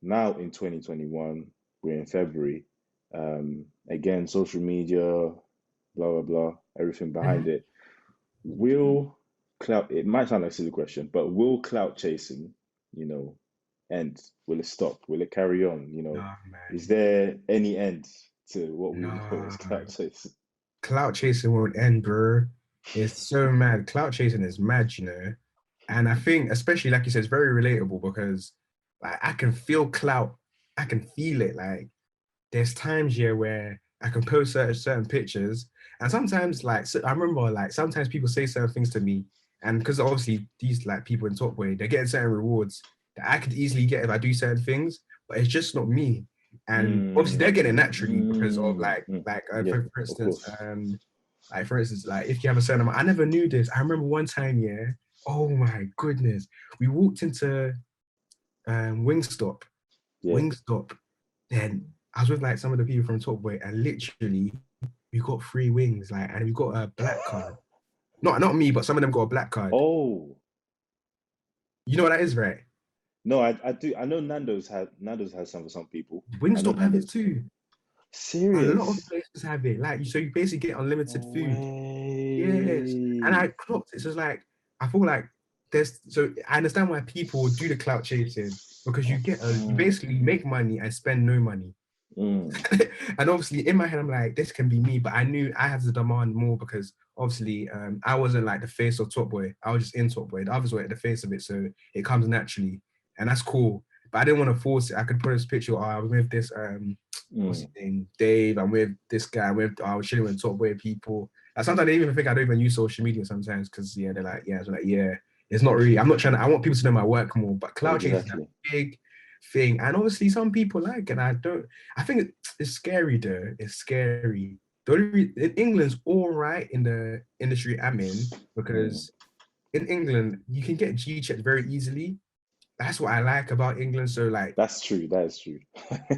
now in 2021, we're in February. Again, social media, blah blah blah, everything behind Mhm. it. Will clout? It might sound like a silly question, but will clout chasing, end? Will it stop? Will it carry on? Nah, Is man. there any end to what we know as Nah. clout chasing? Clout chasing won't end, bro. It's so mad. Clout chasing is mad, you know. And I think, especially like you said, it's very relatable because like I can feel clout. I can feel it. Like there's times here where I can post certain pictures, and sometimes like so I remember like sometimes people say certain things to me, and because obviously these like people in Top Boy, they're getting certain rewards that I could easily get if I do certain things, but it's just not me. And obviously they're getting it naturally because of Yeah, for of instance, course. like if you have a certain amount, I never knew this. I remember one time, yeah. Oh my goodness, we walked into Wingstop, Yeah. Wingstop. Then I was with like some of the people from Top Boy, and literally we got free wings, like, and we got a black card. Not me, but some of them got a black card. Oh, You know what that is, right? no, I do. I know Nando's has some for some people. I know Wingstop have it Nando's. too. A lot of Serious? places have it. Like, so you basically get No unlimited food. Yes, and I way. clocked it. So it's like I feel like there's. So I understand why people do the clout chasing because you Mm, basically make money and spend no money. mm, And obviously in my head I'm like this can be me, but I knew I had to demand more because obviously I wasn't like the face of Top Boy. I was just in Top Boy. The others were at the face of it, so it comes naturally, and that's cool. But I didn't want to force it. I could put this picture. Oh, I'm with this what's his mm. name, Dave. I'm with this guy. I was chilling with Top Boy people. Like, sometimes they even think I don't even use social media sometimes because yeah, they're like yeah, so like yeah. It's not really. I'm not trying to. I want people to know my work more. But cloud chasing is a Exactly. big thing, and obviously some people like it. I don't. I think it's scary though. It's scary. In England's all right in the industry I'm in Mm. because in England you can get G checked very easily. That's what I like about England. So That's true. That is true.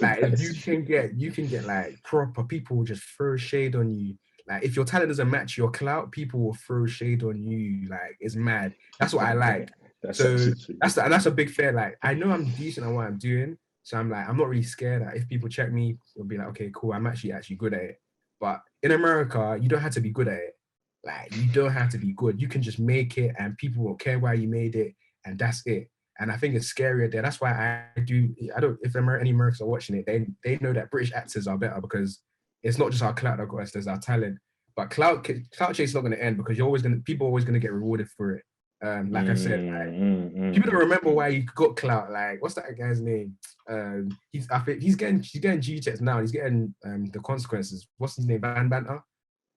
That if is true. you can get like proper people will just throw shade on you. Like if your talent doesn't match your clout, people will throw shade on you. Like it's mad. That's what I like. That's So actually true. that's a big fair. Like I know I'm decent at what I'm doing, so I'm like I'm not really scared that if people check me, they'll be like, okay, cool, I'm actually good at it. But in America, you don't have to be good at it. Like you don't have to be good. You can just make it, and people won't care why you made it, and that's it. And I think it's scarier there. That's why I do. I don't. If any Americans are watching it, they know that British actors are better because it's not just our clout that got us. There's our talent. But clout chase is not going to end because people are always going to get rewarded for it. Like I said, like, people don't remember why he got clout. Like, what's that guy's name? I think he's getting G checks now. He's getting the consequences. What's his name? Van Banter.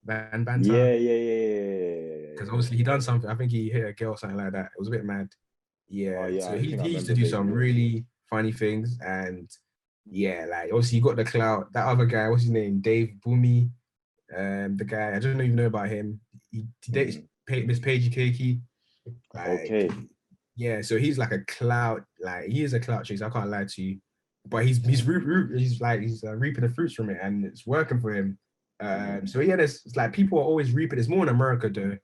Yeah, yeah, yeah, yeah, yeah, yeah, Because yeah, yeah. obviously he done something. I think he hit a girl or something like that. It was a bit mad. Oh Yeah, yeah, so I think I he used to remember do vaguely. some really funny things, and yeah, like obviously you got the clout. That other guy, what's his name? Dave Boomy, the guy I don't even know about him. He dates Mm. Miss Paige Keiki. Like, Okay. yeah, so he's like a clout. Like he is a clout chase. I can't lie to you, but he's reaping the fruits from it, and it's working for him. Mm. So yeah, it's like people are always reaping. It's more in America though.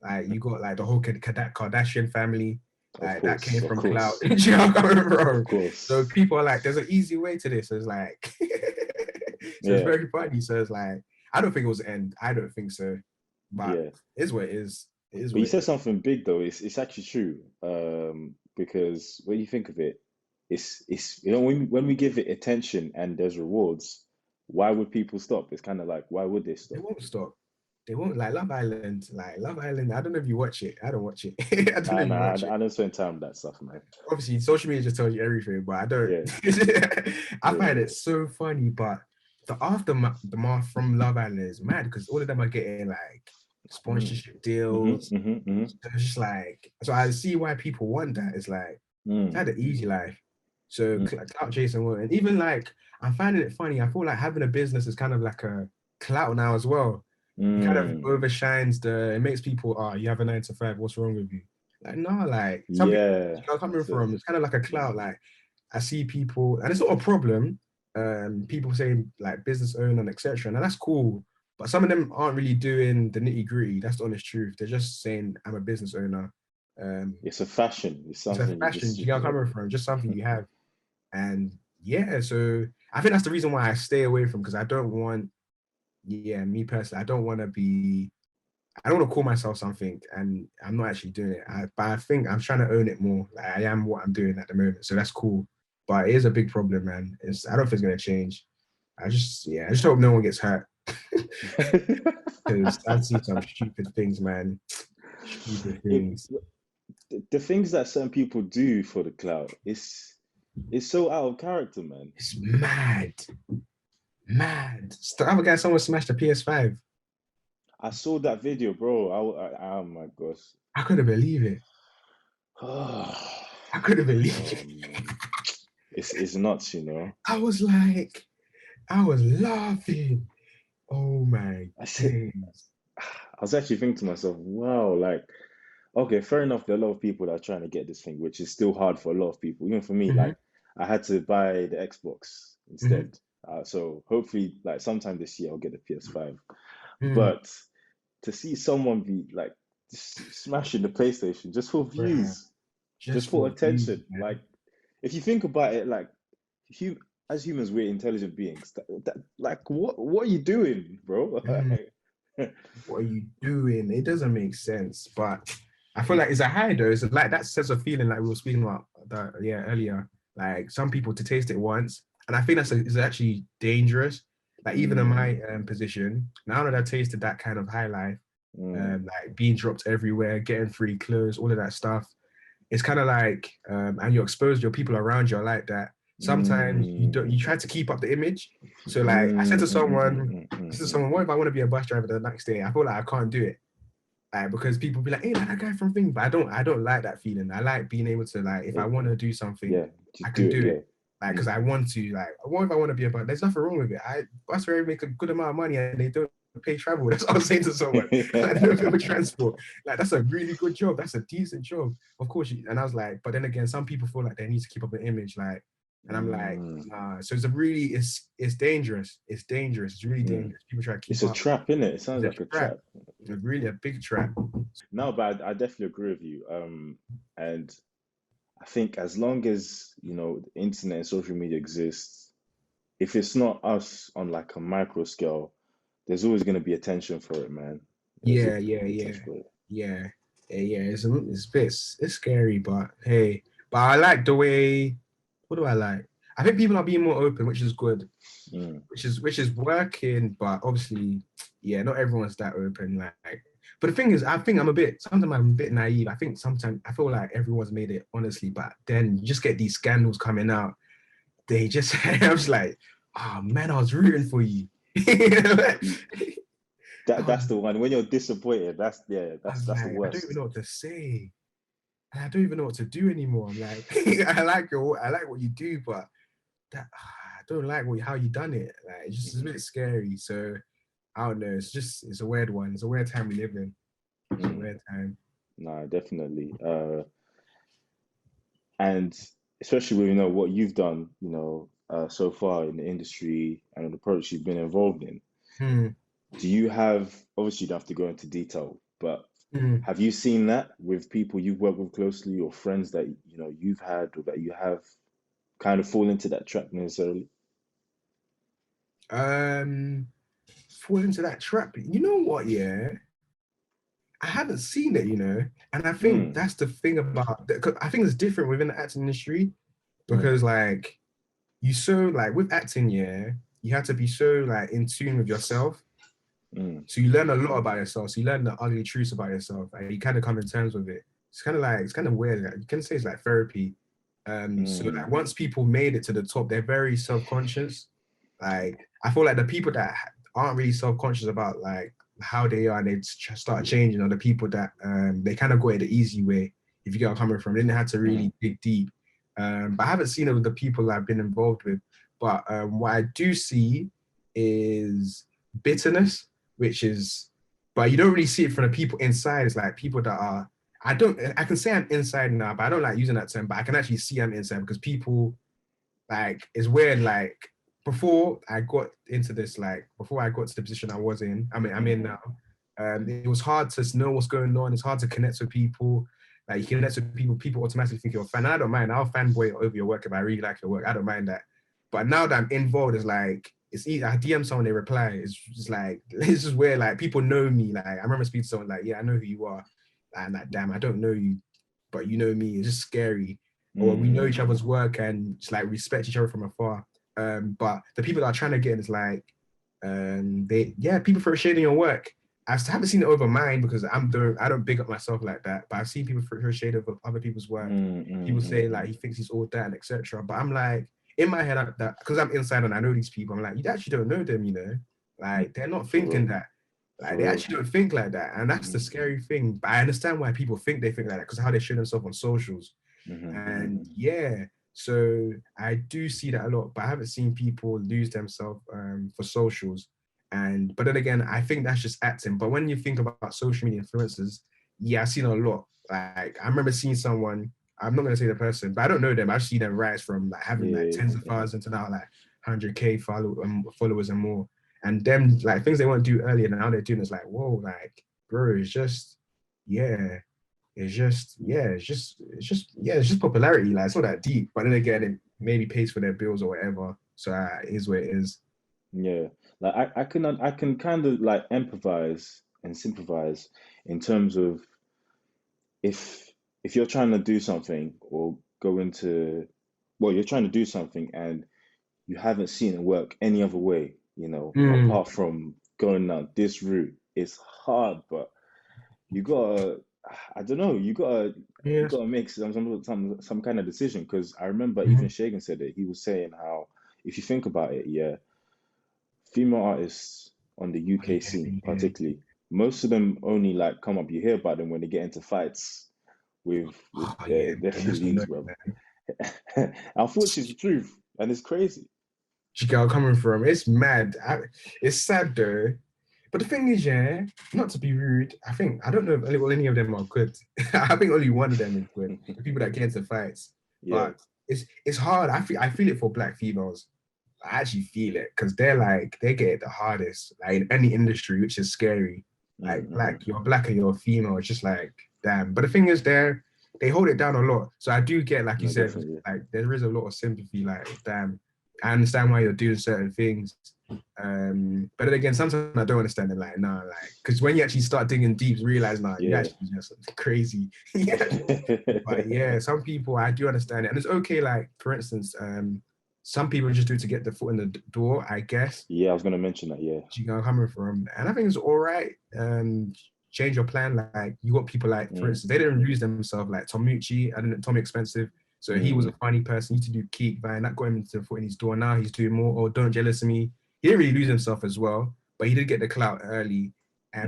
Like you got like the whole Kardashian family. Of Like that course, came of from clout. course, You know what I'm coming of from? So course. people are like, there's an easy way to this. So it's like, so it's Yeah, very funny. So it's like, I don't think it was the end. I don't think so. But yeah. it is what it is. It is But what you it said is. something big though. It's actually true. Because when you think of it, it's when we give it attention and there's rewards, why would people stop? It's kind of like why would they They stop? won't stop. They won't like Love Island. Like Love Island. I don't know if you watch it. I don't watch it. I don't know Nah, if you nah, watch it. I don't spend time on that stuff, man. Obviously, social media just tells you everything, but I don't. Yeah, I yeah. find it so funny, but the aftermath from Love Island is mad because all of them are getting like Mm. sponsorship Mm-hmm, deals. mm-hmm, mm-hmm, So it's just like, so I see why people want that. It's like, it's mm, had an easy life. So mm, clout chasing, and even like, I'm finding it funny. I feel like having a business is kind of like a clout now as well. It kind of mm. overshines it makes people, oh, you have a 9 to 5, what's wrong with you? Like, no, like some people, Yeah, I'm coming that's it. from, it's kind of like a clout. Like, I see people, and it's not a problem. People say like business owner and etc. And that's cool. But some of them aren't really doing the nitty gritty. That's the honest truth. They're just saying, I'm a business owner. Um, It's a fashion. It's it's a something you fashion. just, Do you know where I'm coming from? Just something you have. And yeah, so I think that's the reason why I stay away from, because I don't want, me personally, I don't want to call myself something and I'm not actually doing it. But I think I'm trying to own it more. Like I am what I'm doing at the moment. So that's cool. But it is a big problem, man. I don't think it's gonna change. I just hope no one gets hurt. Because I've seen some stupid things, man. Stupid It, things. the things that certain people do for the clout, it's so out of character, man. It's mad. Mad. The other guy, someone smashed a PS5. I saw that video, bro. Oh my gosh. I couldn't believe it. Oh I couldn't believe it. man, it's nuts, you know. I was laughing. Oh my I said, days. I was actually thinking to myself, wow, like, okay, fair enough. There are a lot of people that are trying to get this thing, which is still hard for a lot of people. Even for me, Mm-hmm, like, I had to buy the Xbox mm-hmm, instead. So hopefully, like, sometime this year, I'll get the PS5. mm, But to see someone be like just smashing the PlayStation just for bruh. views, just Just for for views, attention, man. like, if you think about it, like, as humans, we're intelligent beings. Like, what are you doing, bro? Mm, what are you doing? It doesn't make sense. But I feel like it's a high though. It's like that sense of feeling like we were speaking about that, earlier. Like some people to taste it once. And I think is actually dangerous. Like even in Mm, my position, now that I've tasted that kind of high life, mm, like being dropped everywhere, getting free clothes, all of that stuff, it's kind of like, and you're exposed, your people around you are like that. Sometimes you mm, try to keep up the image. So like I said mm, to mm, mm, someone, mm, mm, what if I want to be a bus driver the next day? I feel like I can't do it. Like because people be like, hey, like that guy from thing. But I don't like that feeling. I like being able to like if I mm. want to do something, Yeah, I just can do it. do Yeah. it. Like because Mm. I want to, like what if I want to be a bus? There's nothing wrong with it. Bus drivers make a good amount of money and they don't pay travel. That's what I'm saying to someone. Like, they don't pay for transport. Like that's a really good job. That's a decent job. Of course. And I was like, but then again, some people feel like they need to keep up an image. Like, and I'm like, Mm, nah. So it's dangerous. It's dangerous. It's really mm. dangerous. People try to It's keep a up. trap, isn't it? It It's sounds a like a trap. trap. It's really a big trap. No, but I definitely agree with you. And I think as long as, the internet and social media exists, if it's not us on like a micro scale, there's always going to be attention for it, man. There's Yeah, always yeah, gonna be yeah, attention for it. yeah, yeah. It's scary, but hey, but I like the way. What do I like? I think people are being more open, which is good, Mm, which is working. But obviously, yeah, not everyone's that open. Like, but the thing is, I think sometimes I'm a bit naive. I think sometimes I feel like everyone's made it honestly, but then you just get these scandals coming out. They just, I was like, oh man, I was rooting for you. mm. I That's was the one. When you're disappointed, that's yeah, I was that's the like, I don't even worst. know what to say. I don't even know what to do anymore. I'm like, I like what you do, but I don't like how you done it. Like, it's a Hmm. bit scary. So I don't know. It's a weird one. It's a weird time we live in. It's a Mm. weird time. Nah, definitely. And especially with what you've done, so far in the industry and the projects you've been involved in. Hmm. Do you have, obviously you don't have to go into detail, but Hmm. have you seen that with people you've worked with closely or friends that you've had or that you have kind of fall into that trap necessarily? Um, fall into that trap. You know what? Yeah, I haven't seen it. And I think Mm, that's the thing about. 'Cause I think it's different within the acting industry mm, because like you so like with acting, yeah, you have to be so like in tune with yourself. mm, So you learn a lot about yourself. So you learn the ugly truths about yourself, and you kind of come to terms with it. It's kind of weird. Like, you can say it's like therapy. So mm, like once people made it to the top, they're very self-conscious. Like I feel like the people that aren't really self-conscious about like how they are, and they start changing, are the people that they kind of go it the easy way. If you get where I'm coming from, they didn't have to mm, really dig deep. But I haven't seen it with the people I've been involved with. But what I do see is bitterness, which is, but you don't really see it from the people inside. It's like people that are, I can say I'm inside now, but I don't like using that term, but I can actually see I'm inside because people, like, it's weird. Like, before I got into this, like, before I got to the position I was in, I'm in mm, now, it was hard to know what's going on. It's hard to connect with people. Like you connect with people automatically think you're a fan. And I don't mind. I'll fanboy over your work if I really like your work. I don't mind that. But now that I'm involved, it's like it's easy. I DM someone, they reply. It's just like it's just weird. Like people know me. Like I remember speaking to someone like, yeah, I know who you are. And like, damn, I don't know you, but you know me. It's just scary. Or we know each other's work and just like respect each other from afar. But the people that are trying to get in is like, people throw shade in your work. I haven't seen it over mine because I don't big up myself like that. But I've seen people throw shade over other people's work. People say like he thinks he's all that and etc. But I'm like, in my head, that because I'm inside and I know these people, I'm like, you actually don't know them, you know, like they're not thinking that. Like they actually don't think like that, and that's the scary thing. But I understand why people think they think like that because how they show themselves on socials. And yeah, so I do see that a lot, but I haven't seen people lose themselves for socials. But then again, I think that's just acting. But when you think about social media influencers, yeah, I've seen a lot. Like I remember seeing someone, I'm not gonna say the person, but I don't know them. I've seen them rise from like having like tens of thousands to now like 100K followers and more. And them like things they want to do earlier, now they're doing is like, whoa, like bro, it's just popularity. Like it's not that deep, but then again, it maybe pays for their bills or whatever. So it is what it is. Yeah, like I can kind of like empathize and sympathize in terms of if you're trying to do something or go into, well, you're trying to do something and you haven't seen it work any other way, you know, apart from going down this route. It's hard, but you gotta, I don't know, you gotta make some kind of decision. Because I remember even Shagan said it. He was saying how if you think about it, yeah, female artists on the UK scene, particularly, most of them only like come up. You hear about them when they get into fights with their colleagues, bro. Unfortunately, it's the truth, and it's crazy. You get where I'm coming from. It's mad. It's sad though. But the thing is, yeah, not to be rude, I don't know if any of them are good. I think only one of them is good. The people that get into fights. Yeah. But it's hard. I feel it for black females. I actually feel it because they get it the hardest, like in any industry, which is scary. Like you're black and you're a female, it's just like damn. But the thing is, they hold it down a lot. So I do get, like you said, like there is a lot of sympathy. Like damn, I understand why you're doing certain things. But then again, sometimes I don't understand it. Like nah, like because when you actually start digging deep, you realize you actually just crazy. But yeah, some people I do understand it, and it's okay. Like for instance, some people just do it to get the foot in the door, I guess. Yeah, I was gonna mention that. Yeah, you know, coming from, and I think it's all right. Change your plan. Like you got people like, for instance, they didn't lose themselves. Like Tomucci, I didn't. Tommy Expensive. So he was a funny person. He used to do Keek, Van. That got him into the foot in his door. Now he's doing more. Or Don't Jealous of Me. He didn't really lose himself as well, but he did get the clout early.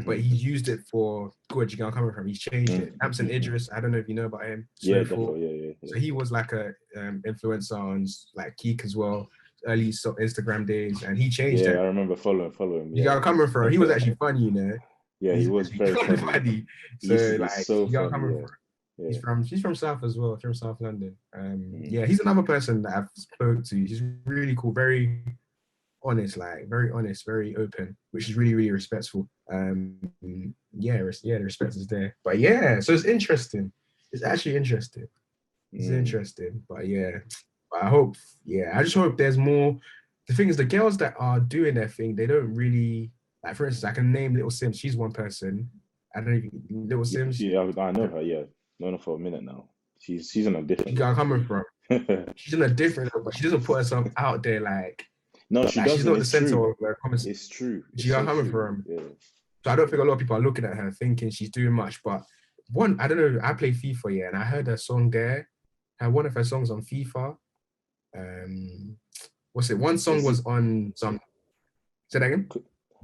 But he used it for good. You know, coming from. He's changed it. Amson Idris. I don't know if you know about him. Definitely. Yeah. So he was like a influencer on like Keek as well, early Instagram days, and he changed it. Yeah, I remember following him. You got coming from. He was actually funny, you know. Yeah, he was very funny. So like, so you got funny. coming from. He's from South as well, from South London. Yeah, he's another person that I've spoke to. He's really cool, very honest, very honest, very open, which is really, really respectful. The respect is there. But yeah, so it's interesting. It's actually interesting. It's interesting. But yeah, I just hope there's more. The thing is, the girls that are doing their thing, they don't really, like, for instance, I can name Little Sims. She's one person. I don't even, Little Sims. Yeah, I know her, yeah. Known her for a minute now. She's on a different. You got coming from. She's on a different, but she doesn't put herself out there like. No, she doesn't. She's not the center of her comments. It's true. She got coming from. Yeah. So I don't think a lot of people are looking at her thinking she's doing much. But I don't know. I play FIFA, yeah, and I heard her song there. One of her songs on FIFA. What's it? One song was on some. Say that again.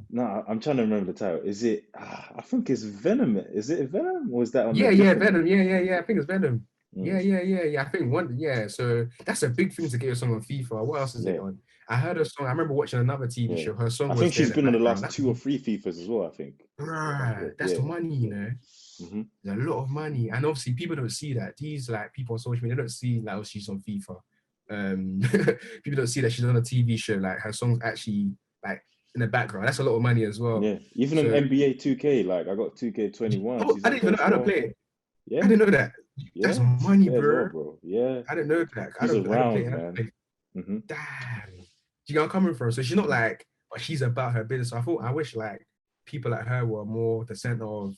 No, I'm trying to remember the title. Is it? I think it's Venom. Is it Venom, or is that on? Yeah, Venom. Yeah. I think it's Venom. Yeah. I think one. Yeah. So that's a big thing to get a song on FIFA. What else is it on? I heard her song. I remember watching another TV show. Her song. I think she's been on the last 2 or 3 FIFAs as well. I think. Right. That's the money, you know. There's a lot of money, and obviously people don't see that. These like people on social media, they don't see like, oh, she's on FIFA. People don't see that she's on a TV show. Like her songs actually like in the background. That's a lot of money as well. Yeah, even on NBA 2K, like I got 2K21. I didn't even know. I don't play it. Yeah, I didn't know that. That's Yeah, she's money, lit as well, bro. bro. Yeah, I didn't know that. she's I don't play. around, I don't man. play. Hmm. Damn. Do you know where I'm coming from? So she's not like, but she's about her business. So I wish like people like her were more the center of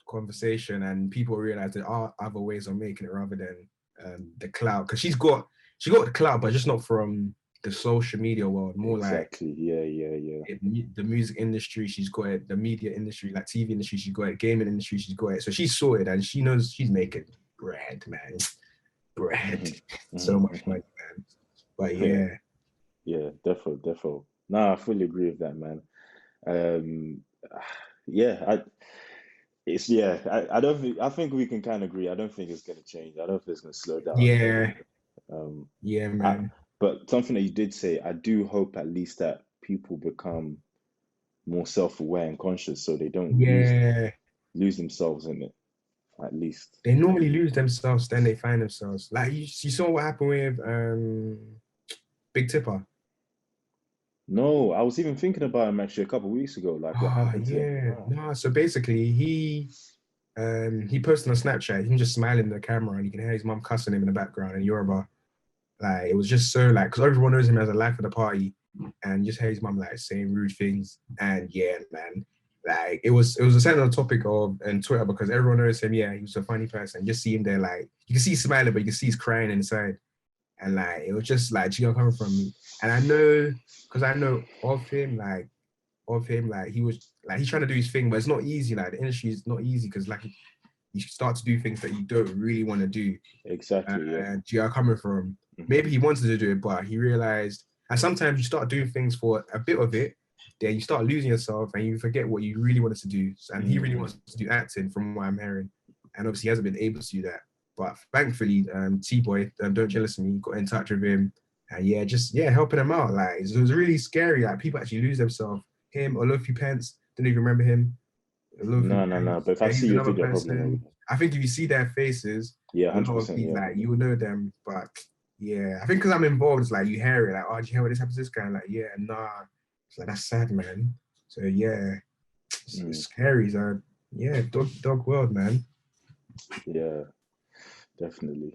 conversation and people realize there are other ways of making it rather than the clout. Because she got the clout, but just not from the social media world. More like Exactly. Yeah, yeah, yeah. the music industry, she's got it. The media industry, like TV industry, she's got it. Gaming industry, she's got it. So she's sorted and she knows she's making bread, man. Bread. Hmm. So Hmm. much money, man. But Yeah, yeah. yeah, definitely, definitely. Nah, I fully agree with that, man. Um, yeah, I don't think, I think we can kind of agree. I don't think it's gonna change. I don't think it's gonna slow down at all. Yeah. Um, Yeah, I, man. but something that you did say, I do hope at least that people become more self-aware and conscious, so they don't Yeah. lose themselves in it. At least. They normally lose themselves, then they find themselves. Like you saw what happened with Big Tipper. No, I was even thinking about him actually a couple of weeks ago. Like, what Ah, happened to him? yeah. No, so basically he posted on Snapchat, him just smiling in the camera and you can hear his mom cussing him in the background in Yoruba. Like it was just so like because everyone knows him as a life of the party and just hear his mom like saying rude things. And yeah, man. Like it was a central topic of and Twitter because everyone knows him. Yeah, he was a funny person. Just see him there, like you can see he's smiling, but you can see he's crying inside. And like it was just like Gio coming from me. And I know because I know of him, like he was like he's trying to do his thing, but it's not easy. Like the industry is not easy because like you start to do things that you don't really want to do. Exactly, yeah. Gio coming from Hmm. maybe he wanted to do it, but he realized. And sometimes you start doing things for a bit of it, then you start losing yourself and you forget what you really wanted to do. And he really Hmm. wants to do acting, from what I'm hearing. And obviously, he hasn't been able to do that. But thankfully, T Boy, Don't Jealous of Me, got in touch with him. And yeah, just yeah, helping him out. Like it was really scary. Like people actually lose themselves. Him, Olofi Pence, don't even remember him. Olofi No, no, no. Pence, But if I yeah, see he's your another video, I probably know. person. I think if you see their faces, Yeah, a lot of 100%. people Yeah. like you will know them. But yeah, I think because I'm involved, it's like you hear it, like, oh, did you hear what this happened to this guy? Like, yeah, nah. It's like that's sad, man. So yeah, it's Mm, scary. So yeah, dog world, man. yeah, definitely.